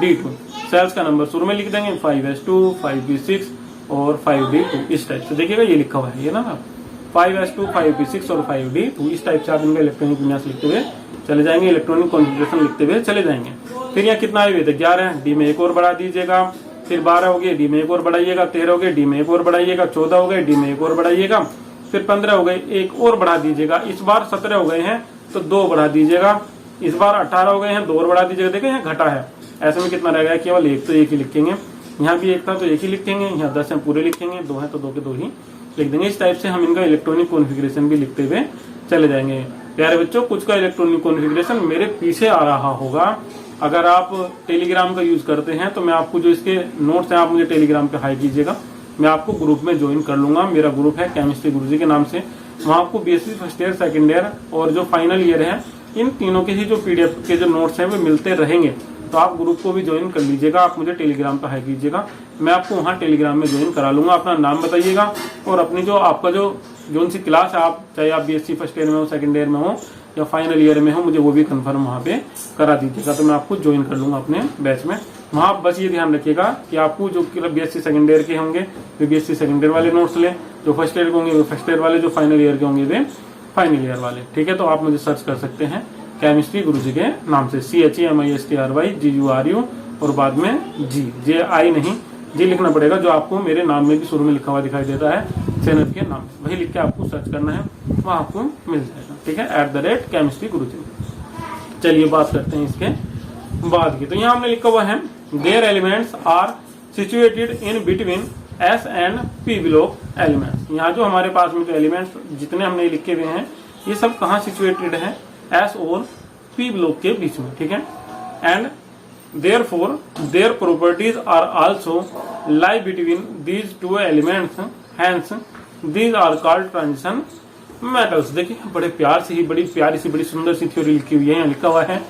D2। सेल्स का नंबर शुरू में लिख देंगे 5S2, 5P6 और 5D2, इस टाइप से। देखिएगा ये लिखा हुआ है, ये ना 5S2, 5P6 और 5D2, इस टाइप से आप इनका इलेक्ट्रॉनिक विन्यास लिखते हुए चले जाएंगे, इलेक्ट्रॉनिक कॉन्फ़िगरेशन लिखते हुए चले जाएंगे। फिर यहाँ कितना आए हुए थे, 11, D में एक और बढ़ा दीजिएगा, फिर 12 हो गए, D में एक और बढ़ाइएगा, 13 हो गए, D में एक और बढ़ाइएगा, 14 हो गए, D में एक और बढ़ाइएगा, फिर 15 हो गए, एक और बढ़ा दीजिएगा। इस बार 17 हो गए हैं तो 2 बढ़ा दीजिएगा। इस बार 18 हो गए हैं, 2 और बढ़ा दीजिएगा। देखिए यहाँ घटा है, ऐसे में कितना रह गया, केवल 1, तो 1 ही लिखेंगे। यहाँ भी 1 था तो 1 ही लिखेंगे, यहाँ 10 है पूरे लिखेंगे, 2 है तो 2 के 2 ही लिख देंगे। इस टाइप से हम इनका इलेक्ट्रॉनिक कॉन्फ़िगरेशन भी लिखते हुए चले जाएंगे। प्यारे बच्चों, कुछ का इलेक्ट्रॉनिक कॉन्फ़िगरेशन मेरे पीछे आ रहा होगा। अगर आप टेलीग्राम का यूज करते हैं तो मैं आपको जो इसके नोट्स हैं आप मुझे टेलीग्राम पे हाई कीजिएगा, मैं आपको ग्रुप में ज्वाइन कर लूंगा। मेरा ग्रुप है केमिस्ट्री गुरुजी के नाम से, वहाँ आपको BSc first year, second year और जो फाइनल ईयर है, इन तीनों के ही जो पीडीएफ के जो नोट्स हैं वो मिलते रहेंगे। तो आप ग्रुप को भी ज्वाइन कर लीजिएगा, आप मुझे टेलीग्राम पर हाई कीजिएगा, मैं आपको वहाँ टेलीग्राम में ज्वाइन करा लूंगा। अपना नाम बताइएगा और अपनी जो आपका जो सी क्लास है, आप चाहे आप बीएससी फर्स्ट ईयर में हो, सेकंड ईयर में हो या फाइनल ईयर में हो, मुझे वो भी कंफर्म वहाँ पे करा दीजिएगा, तो मैं आपको ज्वाइन कर लूंगा अपने बैच में। वहाँ बस ये ध्यान रखिएगा कि आपको जो बीएससी सेकंड ईयर के होंगे वे बीएससी सेकंड ईयर वाले नोट्स लें, जो फर्स्ट ईयर के होंगे वो फर्स्ट ईयर वाले, जो फाइनल ईयर के होंगे वे फाइनल ईयर वाले। ठीक है, तो आप मुझे सर्च कर सकते हैं केमिस्ट्री गुरुजी के नाम से, CHEMISTRY और बाद में JI नहीं, जी लिखना पड़ेगा, जो आपको मेरे नाम में भी शुरू में लिखा हुआ दिखाई देता है चैनल के नाम, वही लिख के आपको सर्च करना है, वहाँ आपको मिल जाएगा। ठीक है, @केमिस्ट्री गुरुजी। चलिए बात करते हैं इसके बाद की। तो यहाँ हमने लिखा हुआ है their elements are situated in between S and P block elements. यहाँ जो हमारे पास में जो एलिमेंट्स जितने हमने लिखे हुए हैं ये सब कहाँ सिचुएटेड है, S और P ब्लॉक के बीच में। ठीक है, and therefore their properties are also lie between these two elements, hence these are called transition metals। देखिए बड़े प्यार से ही, बड़ी प्यारी सी, बड़ी सुंदर सी थ्योरी लिखी हुई है, यहाँ लिखा हुआ है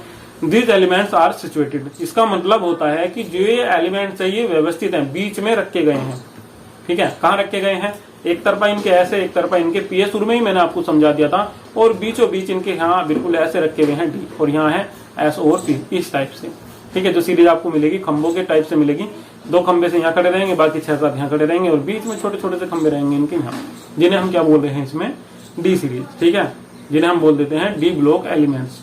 these elements are situated। इसका मतलब होता है कि जो ये एलिमेंट्स है ये व्यवस्थित हैं, बीच में रखे गए हैं। ठीक है, कहाँ रखे गए हैं, एक तरफा इनके ऐसे, एक तरफा इनके पी, शुरू में ही मैंने आपको समझा दिया था, और बीचों बीच इनके यहाँ बिल्कुल ऐसे रखे हुए हैं डी, और यहाँ है S और P, इस टाइप से। ठीक है, जो सीरीज आपको मिलेगी खंभों के टाइप से मिलेगी, 2 खंबे से यहाँ खड़े रहेंगे, बाकी 6-7 यहाँ खड़े रहेंगे, और बीच में छोटे छोटे से खंबे रहेंगे इनके यहाँ, जिन्हें हम क्या बोल रहे हैं इसमें, डी सीरीज। ठीक है, जिन्हें हम बोल देते हैं डी ब्लॉक एलिमेंट्स।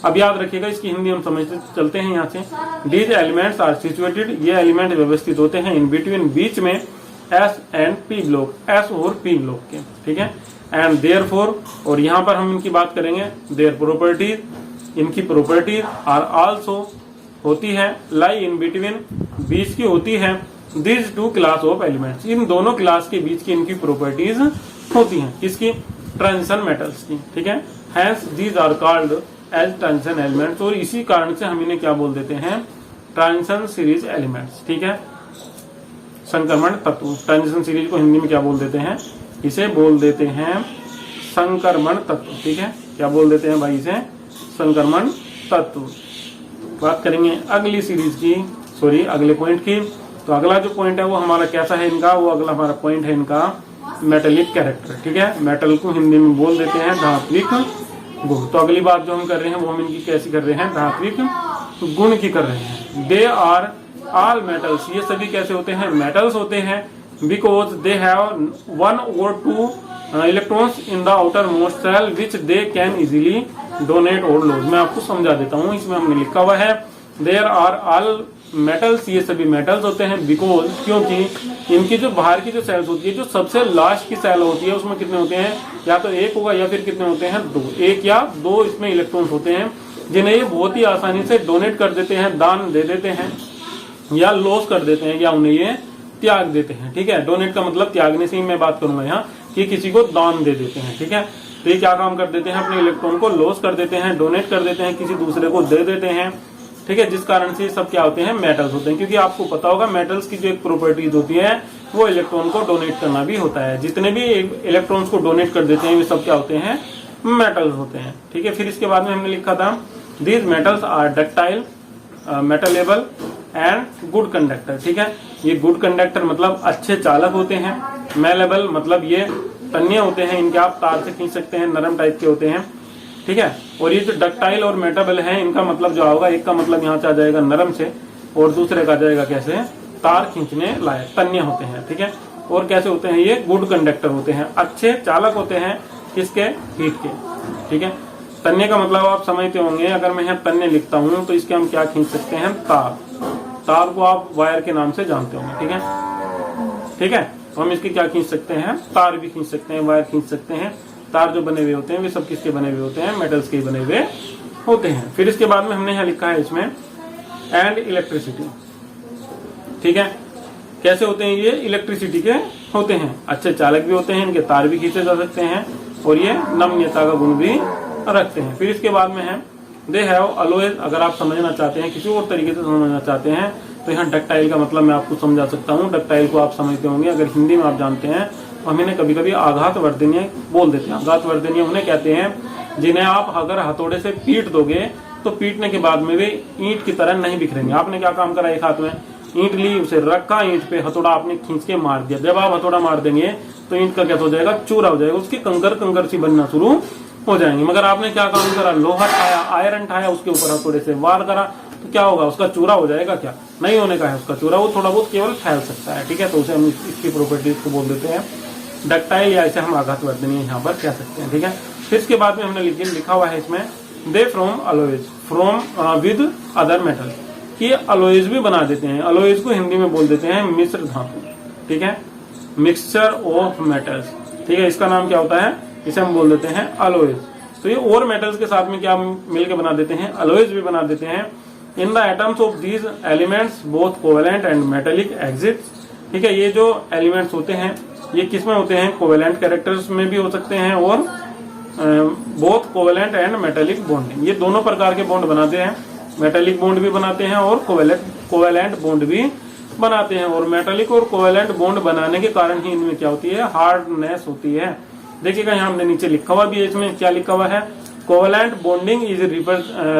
अब याद रखिएगा, इसकी हिंदी हम समझते चलते हैं यहाँ से। डीज एलिमेंट्स आर सिचुएटेड, ये एलिमेंट व्यवस्थित होते हैं इन बिटवीन, बीच में S and P block, S और P ब्लॉक के। ठीक है, एंड देयरफॉर, और यहाँ पर हम इनकी बात करेंगे, देयर प्रॉपर्टीज, इनकी प्रॉपर्टीज आर आल्सो होती है, लाई इन बिटवीन, बीच की होती है, दिस 2 क्लास ऑफ एलिमेंट्स, इन दोनों क्लास के बीच की इनकी प्रॉपर्टीज होती हैं, किसकी, ट्रांजिशन मेटल्स की। ठीक है, hence these are called as transition elements, और इसी कारण से हम इन्हें क्या बोल देते हैं, ट्रांजिशन सीरीज एलिमेंट्स। ठीक है, संक्रमण तत्व, ट्रांजिशन सीरीज को हिंदी में क्या बोल देते हैं, इसे बोल देते हैं संक्रमण तत्व। ठीक है, क्या बोल देते हैं भाई, इसे संक्रमण तत्व। बात करेंगे अगली सीरीज की, सॉरी अगले पॉइंट की। तो अगला जो पॉइंट है वो हमारा कैसा है इनका, वो अगला हमारा पॉइंट है इनका मेटेलिक कैरेक्टर। ठीक है, मेटल को हिंदी में बोल देते हैं धात्विक गुण। तो अगली बात जो हम कर रहे हैं वो हम इनकी कैसी कर रहे हैं, धात्विक गुण की कर रहे हैं। दे आर ऑल मेटल्स, ये सभी कैसे होते हैं, मेटल्स होते हैं, because they have 1 or 2 electrons in the outermost shell which they can easily donate और लूज। मैं आपको समझा देता हूँ, इसमें हमने लिखा हुआ है देयर आर ऑल मेटल्स, ये सभी मेटल्स होते हैं, बिकॉज, क्योंकि इनकी जो बाहर की जो सेल्स होती है, जो सबसे लास्ट की सेल होती है, उसमें कितने होते हैं, या तो 1 होगा या फिर कितने होते हैं, 2, 1 या 2 इसमें इलेक्ट्रॉन्स होते हैं, जिन्हें ये बहुत ही आसानी से डोनेट कर देते हैं, दान दे देते हैं, या लॉस कर देते हैं, या उन्हें ये त्याग देते हैं। ठीक है, डोनेट का मतलब त्यागने से ही मैं बात करूंगा यहाँ, कि किसी को दान दे देते हैं। ठीक है, तो ये क्या काम कर देते हैं, अपने इलेक्ट्रॉन को लॉस कर देते हैं, डोनेट कर देते हैं, किसी दूसरे को दे देते हैं। ठीक है, जिस कारण से सब क्या होते हैं, मेटल्स होते हैं, क्योंकि आपको पता होगा मेटल्स की जो एक प्रॉपर्टीज होती है वो इलेक्ट्रॉन को डोनेट करना भी होता है। जितने भी इलेक्ट्रॉन्स को डोनेट कर देते हैं वे सब क्या होते हैं, मेटल्स होते हैं। ठीक है, फिर इसके बाद में हमने लिखा था these metals are ductile, malleable and good conductor. ठीक है, ये गुड कंडक्टर मतलब अच्छे चालक होते हैं। मेलेबल मतलब ये तन्य होते हैं, इनके आप तार से खींच सकते हैं, नरम टाइप के होते हैं। ठीक है, और ये जो डक्टाइल और मेटाबल है, इनका मतलब जो होगा, एक का मतलब यहाँ से आ जाएगा नरम से और दूसरे का आ जाएगा कैसे, तार खींचने लायक, तन्य होते हैं। ठीक है, और कैसे होते हैं ये, गुड कंडक्टर होते हैं, अच्छे चालक होते हैं, किसके, हीट के। ठीक है, तन्य का मतलब आप समझते होंगे, अगर मैं यहाँ तन्य लिखता हूँ तो इसके हम क्या खींच सकते हैं, तार। तार को आप वायर के नाम से जानते होंगे। ठीक है, ठीक है, तो हम इसके क्या खींच सकते हैं, तार भी खींच सकते हैं, वायर खींच सकते हैं। तार जो बने हुए होते हैं वे सब किसके बने हुए होते हैं, मेटल्स के बने हुए होते हैं। फिर इसके बाद में हमने यहाँ लिखा है इसमें एंड इलेक्ट्रिसिटी। ठीक है, कैसे होते हैं ये, इलेक्ट्रिसिटी के होते हैं, अच्छे चालक भी होते हैं, इनके तार भी खींचे जा सकते हैं और ये नम्यता का गुण भी रखते हैं। फिर इसके बाद में है दे हैव अलॉयज। अगर आप समझना चाहते हैं, किसी और तरीके से समझना चाहते हैं, तो यहाँ डक्टाइल का मतलब मैं आपको समझा सकता हूँ। डक्टाइल को आप समझते होंगे, अगर हिंदी में आप जानते हैं तो हम इन्हें कभी कभी आघात वर्धनीय बोल देते हैं। आघात वर्धनीय उन्हें कहते हैं जिन्हें आप अगर हथौड़े से पीट दोगे तो पीटने के बाद में वे ईंट की तरह नहीं बिखरेंगे। आपने क्या काम करा, एक हाथ में ईंट ली, उसे रखा, ईंट पे हथौड़ा आपने खींच के मार दिया। जब आप हथौड़ा मार देंगे तो ईंट का क्या हो जाएगा, चूरा हो जाएगा, उसकी कंकर कंकर सी बनना शुरू हो जाएंगे। मगर आपने क्या काम करा, लोहा ठाया, आयरन ठाया, उसके ऊपर हथौड़े से वार करा, तो क्या होगा, उसका चूरा हो जाएगा, क्या नहीं होने का है उसका चूरा, वो थोड़ा बहुत केवल फैल सकता है। ठीक है, तो उसे हम इसकी प्रॉपर्टीज को बोल देते हैं डक्टाइल, या इसे हम आघात वर्धनीय यहाँ पर कह सकते हैं। ठीक है, फिर इसके बाद में हमने लिखा हुआ है इसमें they form alloys form with other metal, कि अलॉयज भी बना देते हैं। अलॉयज को हिंदी में बोल देते हैं मिश्र धातु। ठीक है, मिक्सचर ऑफ मेटल्स। ठीक है, इसका नाम क्या होता है, इसे हम बोल देते हैं अलॉयज। तो ये और मेटल्स के साथ में क्या मिलकर बना देते हैं, अलॉयज भी बना देते हैं। In the atoms of these elements both covalent and metallic exit. ठीक है, ये जो एलिमेंट्स होते हैं ये किसमें होते हैं, कोवेलेंट कैरेक्टर्स में भी हो सकते हैं और both covalent and metallic bonding, ये दोनों प्रकार के बॉन्ड बनाते हैं। मेटेलिक बॉन्ड भी बनाते हैं और कोवेलेंट बॉन्ड भी बनाते हैं। और मेटेलिक और कोवेलेंट बॉन्ड बनाने के कारण ही इनमें क्या होती है, हार्डनेस होती है। देखिएगा यहाँ हमने नीचे लिखा हुआ भी है, इसमें क्या लिखा हुआ है, covalent bonding is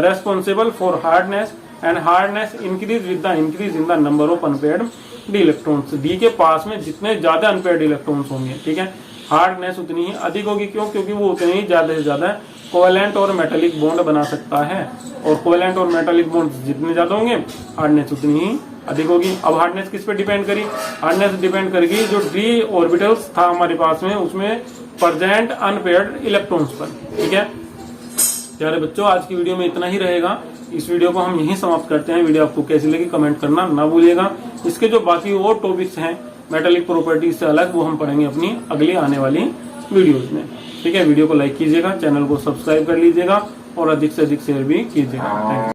responsible for hardness and hardness increase with the increase in the number of unpaired D electrons. D के पास में जितने ज्यादा अनपेयर्ड इलेक्ट्रॉन्स होंगे, ठीक है, हार्डनेस उतनी ही अधिक होगी। क्यों, क्योंकि वो उतने ही ज्यादा से ज्यादा कोवेलेंट और मेटेलिक बॉन्ड बना सकता है, और कोवेलेंट और मेटेलिक बॉन्ड जितने ज्यादा होंगे हार्डनेस उतनी ही अधिक होगी। अब हार्डनेस किस पे डिपेंड करी, हार्डनेस डिपेंड करेगी जो डी ऑर्बिटल्स था हमारे पास में, उसमें प्रेजेंट अनपेयर्ड इलेक्ट्रॉन्स पर। ठीक है प्यारे बच्चों, आज की वीडियो में इतना ही रहेगा। इस वीडियो को हम यहीं समाप्त करते हैं। वीडियो आपको कैसी लगी कमेंट करना ना भूलिएगा। इसके जो बाकी और टॉपिक्स हैं मेटेलिक प्रॉपर्टीज से अलग, वो हम पढ़ेंगे अपनी अगली आने वाली वीडियोज में। ठीक है, वीडियो को लाइक कीजिएगा, चैनल को सब्सक्राइब कर लीजिएगा और अधिक से अधिक शेयर भी कीजिएगा। Thank you.